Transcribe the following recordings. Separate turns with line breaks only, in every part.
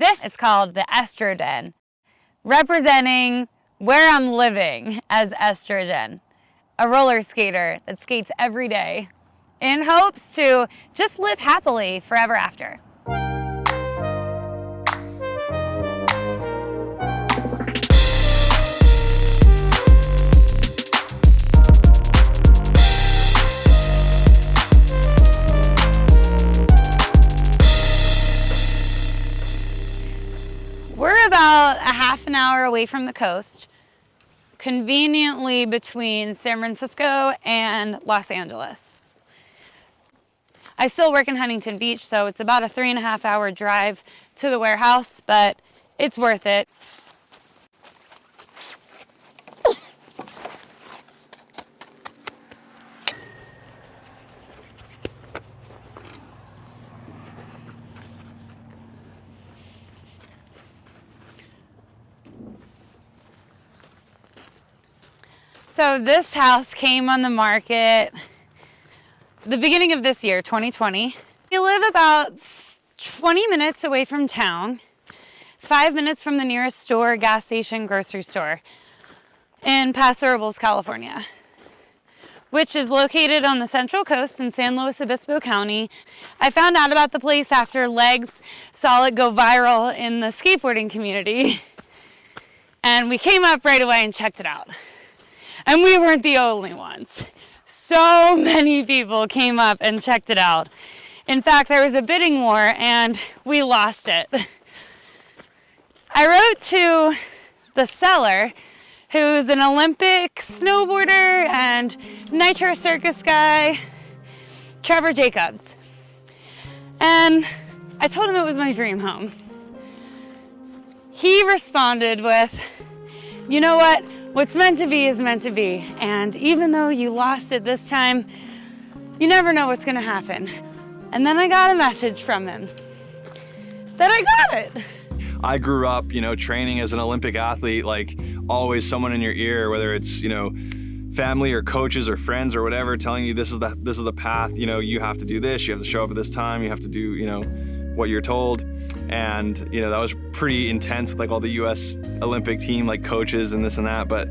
This is called the Estro Jen, representing where I'm living as Estro Jen, a roller skater that skates every day in hopes to just live happily forever after. We're about a half an hour away from the coast, conveniently between San Francisco and Los Angeles. I still work in Huntington Beach, so it's about a 3.5 hour drive to the warehouse, but it's worth it. So this house came on the market the beginning of this year, 2020. We live about 20 minutes away from town, 5 minutes from the nearest store, gas station, grocery store in Paso Robles, California, which is located on the Central Coast in San Luis Obispo County. I found out about the place after Legs saw it go viral in the skateboarding community, and we came up right away and checked it out. And we weren't the only ones. So many people came up and checked it out. In fact, there was a bidding war and we lost it. I wrote to the seller, who's an Olympic snowboarder and Nitro Circus guy, Trevor Jacobs. And I told him it was my dream home. He responded with, "You know what? What's meant to be is meant to be. And even though you lost it this time, you never know what's gonna happen." And then I got a message from him that I got it.
I grew up, training as an Olympic athlete, like always someone in your ear, whether it's, family or coaches or friends or whatever, telling you this is the path, you have to do this, you have to show up at this time, you have to do, what you're told. And, that was pretty intense, like all the US Olympic team, like coaches and this and that. But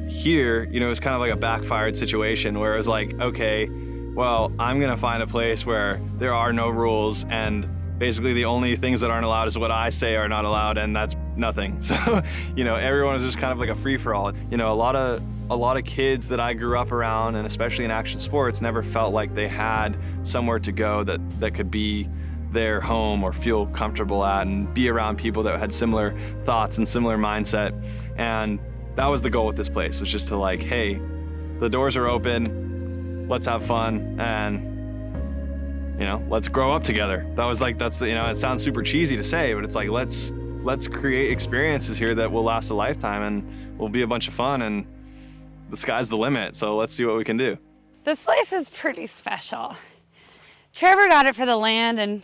here, it was kind of like a backfired situation where it was like, okay, well, I'm gonna find a place where there are no rules and basically the only things that aren't allowed is what I say are not allowed, and that's nothing. So, everyone was just kind of like a free-for-all. A lot of kids that I grew up around, and especially in action sports, never felt like they had somewhere to go that could be their home or feel comfortable at and be around people that had similar thoughts and similar mindset. And that was the goal with this place, was just to like, hey, the doors are open, let's have fun, and let's grow up together. It sounds super cheesy to say, but it's like, let's create experiences here that will last a lifetime and will be a bunch of fun, and the sky's the limit, so let's see what we can do.
This place is pretty special. Trevor got it for the land, and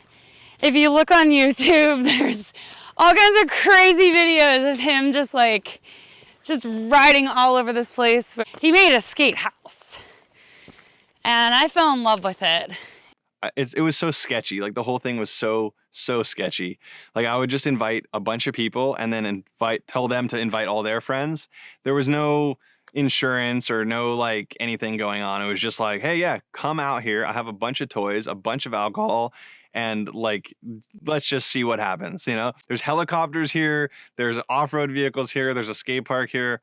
if you look on YouTube, there's all kinds of crazy videos of him just riding all over this place. He made a skate house, and I fell in love with it.
It was so sketchy. Like the whole thing was so sketchy. Like I would just invite a bunch of people and then tell them to invite all their friends. There was no insurance or no like anything going on. It was just like, hey, yeah, come out here. I have a bunch of toys, a bunch of alcohol, and like, let's just see what happens. There's helicopters here, there's off-road vehicles here, there's a skate park here,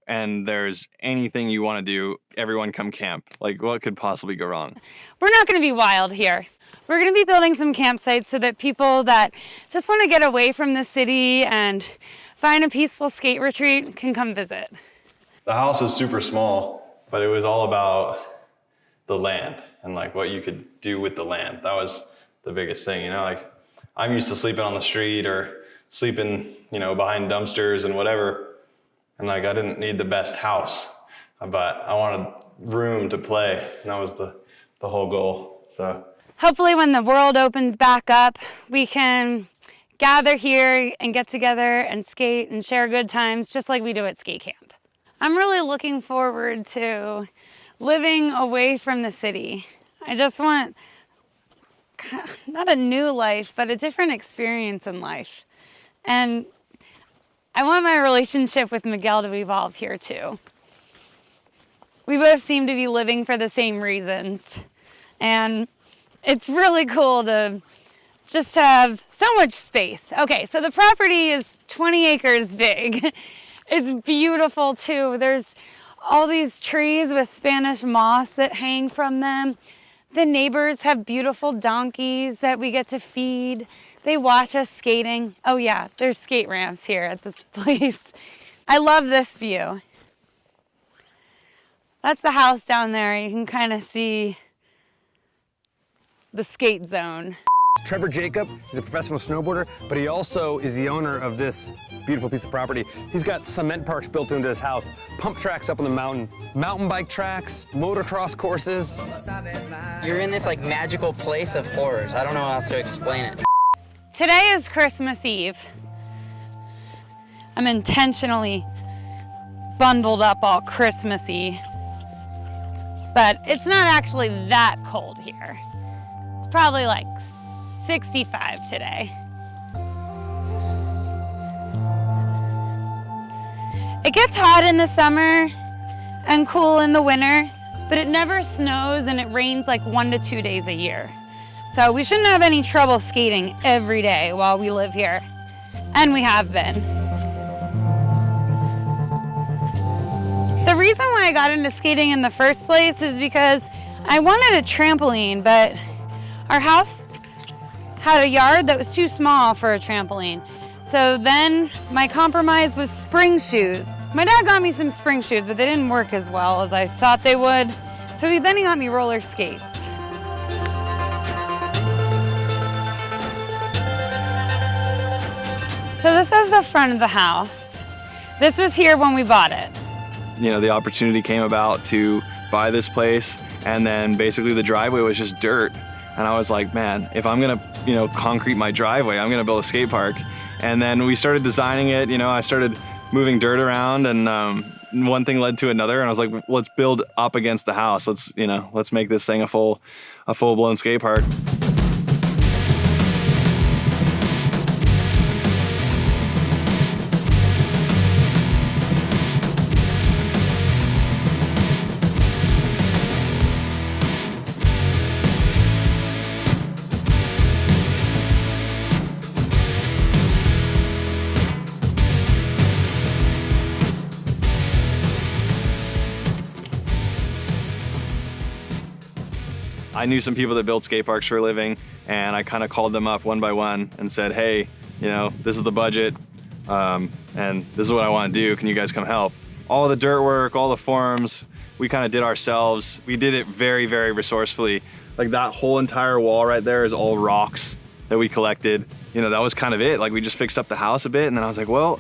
and there's anything you want to do. Everyone come camp. Like, what could possibly go wrong?
We're not going to be wild here. We're going to be building some campsites so that people that just want to get away from the city and find a peaceful skate retreat can come visit.
The house is super small, but it was all about the land and like what you could do with the land. That was the biggest thing, like I'm used to sleeping on the street or sleeping, behind dumpsters and whatever. And like, I didn't need the best house, but I wanted room to play. And that was the whole goal, so.
Hopefully when the world opens back up, we can gather here and get together and skate and share good times just like we do at skate camp. I'm really looking forward to living away from the city. I just want not a new life, but a different experience in life. And I want my relationship with Miguel to evolve here too. We both seem to be living for the same reasons. And it's really cool to just have so much space. Okay, so the property is 20 acres big. It's beautiful too. There's all these trees with Spanish moss that hang from them. The neighbors have beautiful donkeys that we get to feed. They watch us skating. Oh yeah, there's skate ramps here at this place. I love this view. That's the house down there. You can kind of see the skate zone.
Trevor Jacobs is a professional snowboarder, but he also is the owner of this beautiful piece of property. He's got cement parks built into his house, pump tracks up on the mountain, mountain bike tracks, motocross courses.
You're in this like magical place of horrors. I don't know how else to explain it.
Today is Christmas Eve. I'm intentionally bundled up all Christmassy, but it's not actually that cold here. It's probably like 65 today. It gets hot in the summer and cool in the winter, but it never snows and it rains like 1 to 2 days a year. So we shouldn't have any trouble skating every day while we live here. And we have been. The reason why I got into skating in the first place is because I wanted a trampoline, but our house had a yard that was too small for a trampoline. So then my compromise was spring shoes. My dad got me some spring shoes, but they didn't work as well as I thought they would. So he got me roller skates. So this is the front of the house. This was here when we bought it.
You know, the opportunity came about to buy this place, and then basically the driveway was just dirt. And I was like, man, if I'm gonna, concrete my driveway, I'm gonna build a skate park. And then we started designing it. I started moving dirt around, and one thing led to another. And I was like, let's build up against the house. Let's make this thing a full-blown skate park. I knew some people that built skate parks for a living, and I kind of called them up one by one and said, hey, this is the budget, and this is what I want to do. Can you guys come help? All the dirt work, all the forms, we kind of did ourselves. We did it very, very resourcefully. Like that whole entire wall right there is all rocks that we collected. That was kind of it. Like we just fixed up the house a bit, and then I was like, well,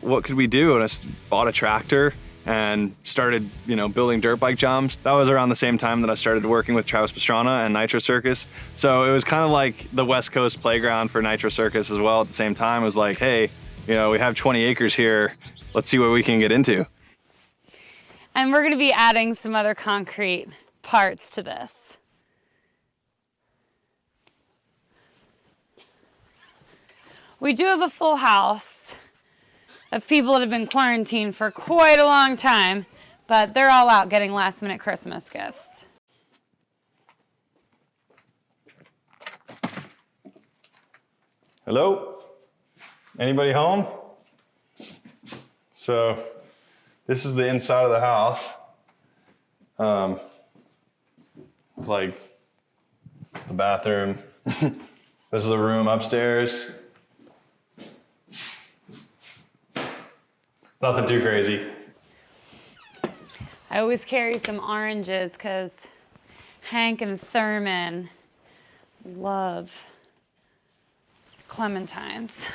what could we do? And I bought a tractor and started, building dirt bike jumps. That was around the same time that I started working with Travis Pastrana and Nitro Circus. So it was kind of like the West Coast playground for Nitro Circus as well. At the same time, it was like, hey, we have 20 acres here. Let's see what we can get into.
And we're gonna be adding some other concrete parts to this. We do have a full house of people that have been quarantined for quite a long time, but they're all out getting last-minute Christmas gifts.
Hello? Anybody home? So this is the inside of the house. It's like the bathroom. This is a room upstairs. Nothing too crazy.
I always carry some oranges because Hank and Thurman love clementines.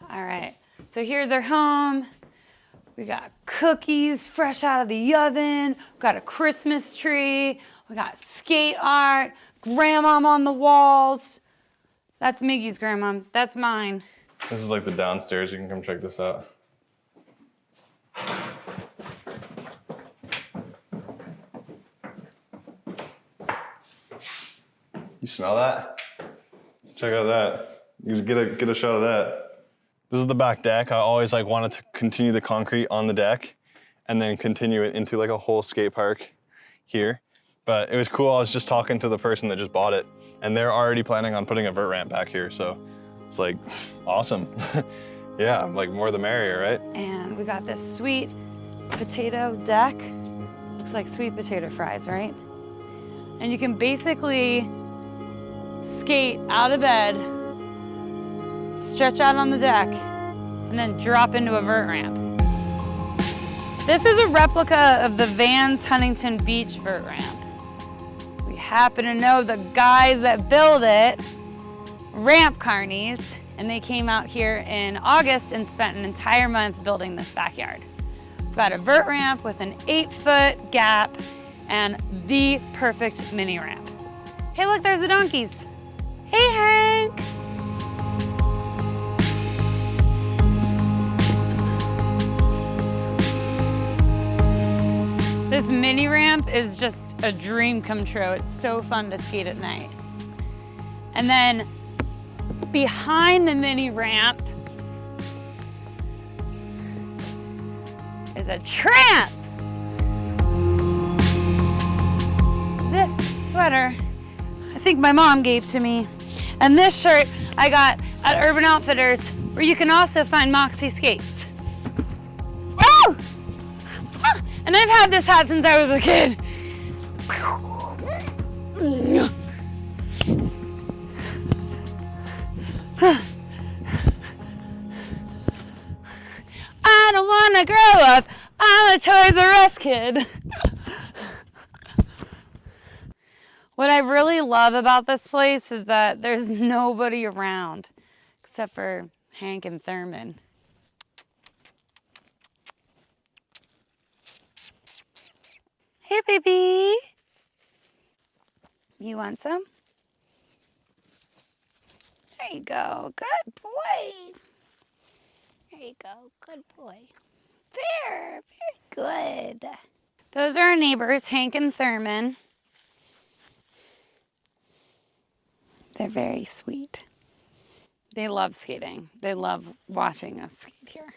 All right, so here's our home. We got cookies fresh out of the oven. We got a Christmas tree. We got skate art, grandmom on the walls. That's Miggy's grandmom, that's mine.
This is like the downstairs. You can come check this out. You smell that? Check out that. You get a shot of that. This is the back deck. I always like wanted to continue the concrete on the deck and then continue it into like a whole skate park here. But it was cool. I was just talking to the person that just bought it and they're already planning on putting a vert ramp back here. So it's like awesome. Yeah, like more the merrier, right?
And we got this sweet potato deck. Looks like sweet potato fries, right? And you can basically skate out of bed, stretch out on the deck, and then drop into a vert ramp. This is a replica of the Vans Huntington Beach vert ramp. We happen to know the guys that build it, ramp carnies, and they came out here in August and spent an entire month building this backyard. We've got a vert ramp with an 8-foot gap and the perfect mini ramp. Hey, look, there's the donkeys. Hey, Hank. This mini ramp is just a dream come true. It's so fun to skate at night. And then behind the mini ramp is a tramp. This sweater, I think my mom gave to me. And this shirt I got at Urban Outfitters, where you can also find Moxi Skates. Woo! And I've had this hat since I was a kid. I don't wanna grow up. I'm a Toys R Us kid. What I really love about this place is that there's nobody around except for Hank and Thurman. Hey, baby. You want some? There you go. Good boy. There you go. Good boy. There. Very good. Those are our neighbors, Hank and Thurman. They're very sweet. They love skating. They love watching us skate here.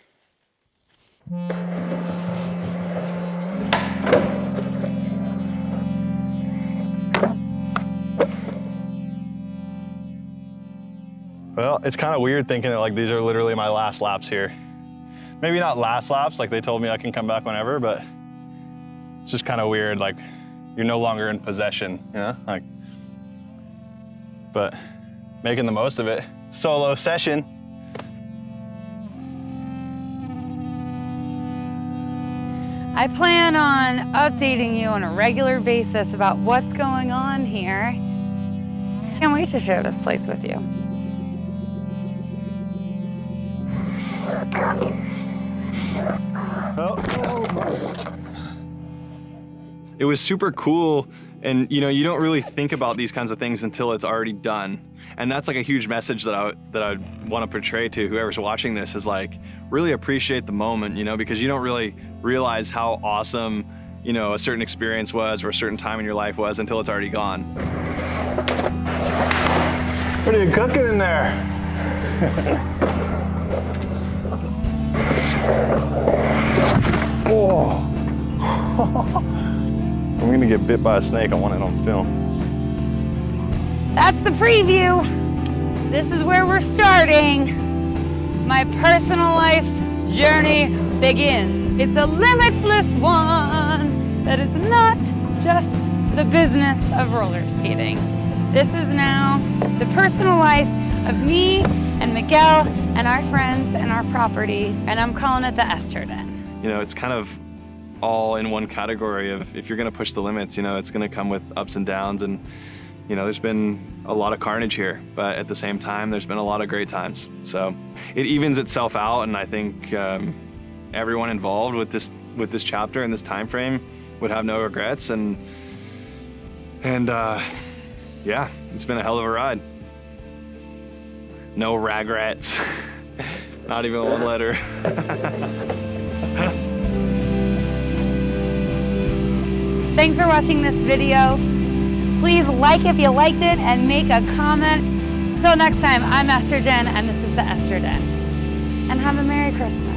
Well, it's kind of weird thinking that like these are literally my last laps here. Maybe not last laps, like they told me I can come back whenever, but it's just kind of weird. Like you're no longer in possession, you know? Like, but making the most of it. Solo session.
I plan on updating you on a regular basis about what's going on here. Can't wait to share this place with you.
It was super cool, and you know, you don't really think about these kinds of things until it's already done. And that's like a huge message that I want to portray to whoever's watching this, is like really appreciate the moment, you know, because you don't really realize how awesome, you know, a certain experience was or a certain time in your life was until it's already gone. What are you cooking in there? Oh. I'm gonna get bit by a snake. I want it on film.
That's the preview. This is where we're starting. My personal life journey begins. It's a limitless one, that it's not just the business of roller skating. This is now the personal life of me and Miguel and our friends and our property, and I'm calling it the Estro Jen.
You know, it's kind of all in one category of if you're gonna push the limits, you know, it's gonna come with ups and downs, and you know, there's been a lot of carnage here, but at the same time, there's been a lot of great times. So it evens itself out, and I think everyone involved with this chapter and this time frame would have no regrets, and yeah, it's been a hell of a ride. No regrets. Not even one letter.
Thanks for watching this video. Please like if you liked it and make a comment. Until next time, I'm Estro Jen, and this is the Estro Den. And have a Merry Christmas.